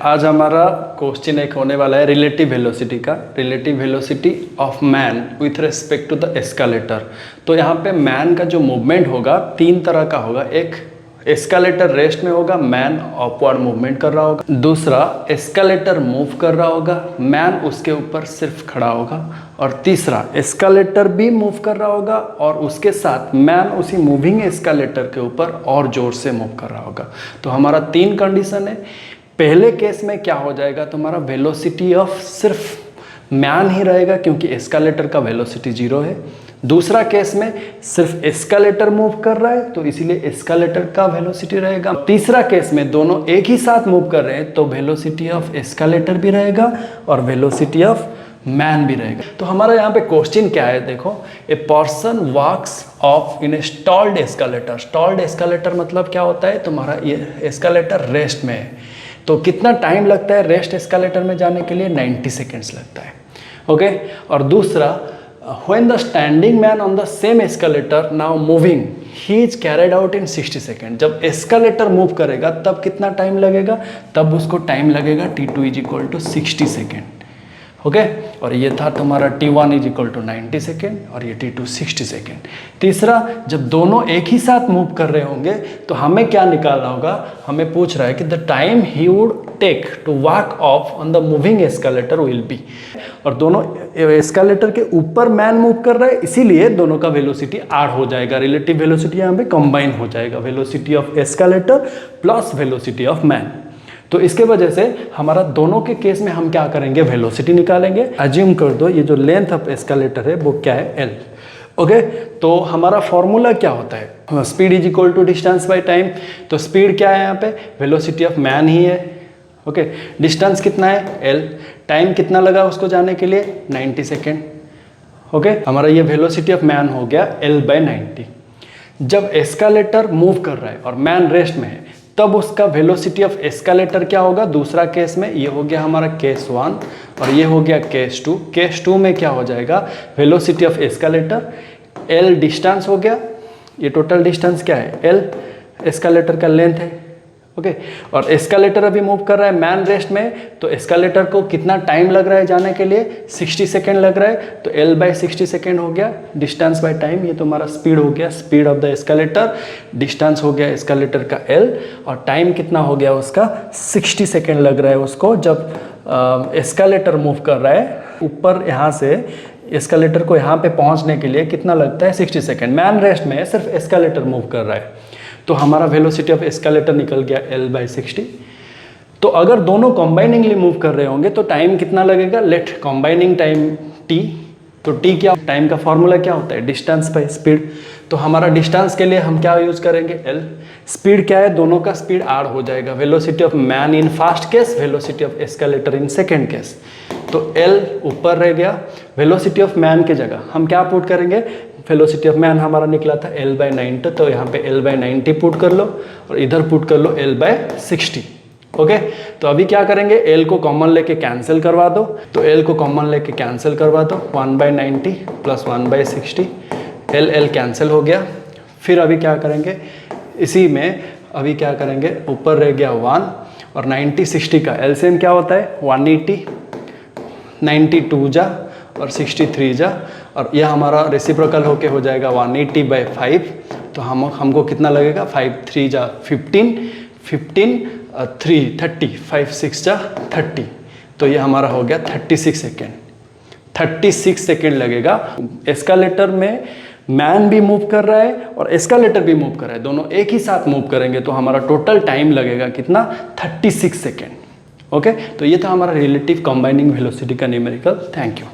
आज हमारा क्वेश्चन एक होने वाला है रिलेटिव वेलोसिटी का, relative velocity of man with respect to the escalator. तो यहाँ पे मैन का जो मूवमेंट होगा तीन तरह का होगा। एक एस्केलेटर रेस्ट में होगा, मैन अपवर्ड मूवमेंट कर रहा होगा। दूसरा एस्केलेटर मूव कर रहा होगा, मैन उसके ऊपर सिर्फ खड़ा होगा। और तीसरा एस्केलेटर भी मूव कर रहा होगा और उसके साथ मैन उसी मूविंग एस्केलेटर के ऊपर और जोर से मूव कर रहा होगा। तो हमारा तीन कंडीशन है। पहले केस में क्या हो जाएगा, तुम्हारा वेलोसिटी ऑफ सिर्फ मैन ही रहेगा क्योंकि एस्केलेटर का वेलोसिटी 0 है। दूसरा केस में सिर्फ एस्केलेटर मूव कर रहा है तो इसीलिए एस्केलेटर का वेलोसिटी रहेगा। तीसरा केस में दोनों एक ही साथ मूव कर रहे हैं तो वेलोसिटी ऑफ एस्केलेटर भी रहेगा और वेलोसिटी ऑफ मैन भी रहेगा। तो हमारा यहाँ पे क्वेश्चन क्या है, देखो, a person walks off in a stalled escalator. Stalled escalator मतलब क्या होता है, तुम्हारा ये एस्केलेटर रेस्ट में है। तो कितना टाइम लगता है रेस्ट एस्केलेटर में जाने के लिए, 90 सेकेंड्स लगता है। ओके। और दूसरा, when the standing man on the same escalator now moving he is carried out in 60 second. जब एस्केलेटर मूव करेगा तब कितना टाइम लगेगा, तब उसको टाइम लगेगा t2 = 60 सेकेंड। ओके। और ये था तुम्हारा t1 = 90 सेकेंड और ये t2 60 सेकेंड। तीसरा, जब दोनों एक ही साथ मूव कर रहे होंगे तो हमें क्या निकालना होगा, हमें पूछ रहा है कि the time he would take to walk off on the moving escalator will be. और दोनों एस्केलेटर के ऊपर मैन मूव कर रहा है इसीलिए दोनों का वेलोसिटी R हो जाएगा। रिलेटिव वेलोसिटी यहाँ पे कंबाइन हो जाएगा, velocity of escalator plus velocity of man. तो इसके वजह से हमारा दोनों के केस में हम क्या करेंगे, वेलोसिटी निकालेंगे। अज्यूम कर दो ये जो लेंथ ऑफ एस्केलेटर है वो क्या है, L। ओके। तो हमारा फॉर्मूला क्या होता है, स्पीड = डिस्टेंस बाय टाइम। तो स्पीड क्या है यहाँ पे, वेलोसिटी ऑफ मैन ही है। ओके। डिस्टेंस कितना है, L। टाइम कितना लगा उसको जाने के लिए, 90 सेकेंड। ओके। हमारा ये वेलोसिटी ऑफ मैन हो गया L/90। जब एस्केलेटर मूव कर रहा है और मैन रेस्ट में है तब उसका वेलोसिटी ऑफ एस्केलेटर क्या होगा, दूसरा केस में ये हो गया हमारा केस 1 और ये हो गया केस 2। केस 2 में क्या हो जाएगा, velocity of escalator L distance हो गया, ये टोटल डिस्टेंस क्या है, L एस्केलेटर का लेंथ है। ओके। और एस्केलेटर अभी मूव कर रहा है, मैन रेस्ट में, तो एस्केलेटर को कितना टाइम लग रहा है जाने के लिए, 60 सेकेंड लग रहा है। तो L/60 सेकेंड हो गया डिस्टेंस बाय टाइम। ये तुम्हारा स्पीड हो गया, speed of the escalator, distance हो गया एस्केलेटर का L और टाइम कितना हो गया उसका, 60 सेकेंड लग रहा है उसको जब एस्केलेटर मूव कर रहा है ऊपर। यहाँ से एस्केलेटर को यहाँ पे पहुँचने के लिए कितना लगता है, 60 सेकेंड। मैन रेस्ट में सिर्फ एस्केलेटर मूव कर रहा है तो हमारा वेलोसिटी ऑफ एस्केलेटर निकल गया L/60। तो अगर दोनों कंबाइनिंगली मूव कर रहे होंगे तो टाइम कितना लगेगा, लेट कंबाइनिंग टाइम T। तो T क्या, टाइम का फॉर्मूला क्या होता है, डिस्टेंस बाय स्पीड। तो हमारा डिस्टेंस के लिए हम क्या यूज़ करेंगे, L। स्पीड क्या है, दोनों का स्पीड R हो जाएगा, velocity of man in first case, velocity of escalator in second case. तो L ऊपर रह गया, वेलोसिटी ऑफ मैन की जगह हम क्या पुट करेंगे, वेलोसिटी ऑफ मैन हमारा निकला था L/90, तो यहाँ पे L/90 पुट कर लो और इधर पुट कर लो L/60। ओके। तो अभी क्या करेंगे, L को कॉमन लेके कैंसिल करवा दो। तो L को कॉमन लेके कैंसिल करवा दो, 1/90 + 1/60, L कैंसिल हो गया। फिर अभी क्या करेंगे, इसी में अभी क्या करेंगे, ऊपर रह गया 1 और 90-60 का एलसीएम क्या होता है, 180, 92 जा और 63 जा और यह हमारा रेसिप्रोकल होके हो जाएगा 180/5। तो हमको कितना लगेगा, 5 3 जा 15, 15 3 30, 5 6 जा 30। तो ये हमारा हो गया 36 सेकेंड। 36 सेकेंड लगेगा। एस्केलेटर में मैन भी मूव कर रहा है और एस्केलेटर भी मूव कर रहा है, दोनों एक ही साथ मूव करेंगे तो हमारा टोटल टाइम लगेगा कितना, 36 सेकेंड। ओके। तो ये था हमारा रिलेटिव कंबाइनिंग वेलोसिटी का न्यूमेरिकल। Thank you.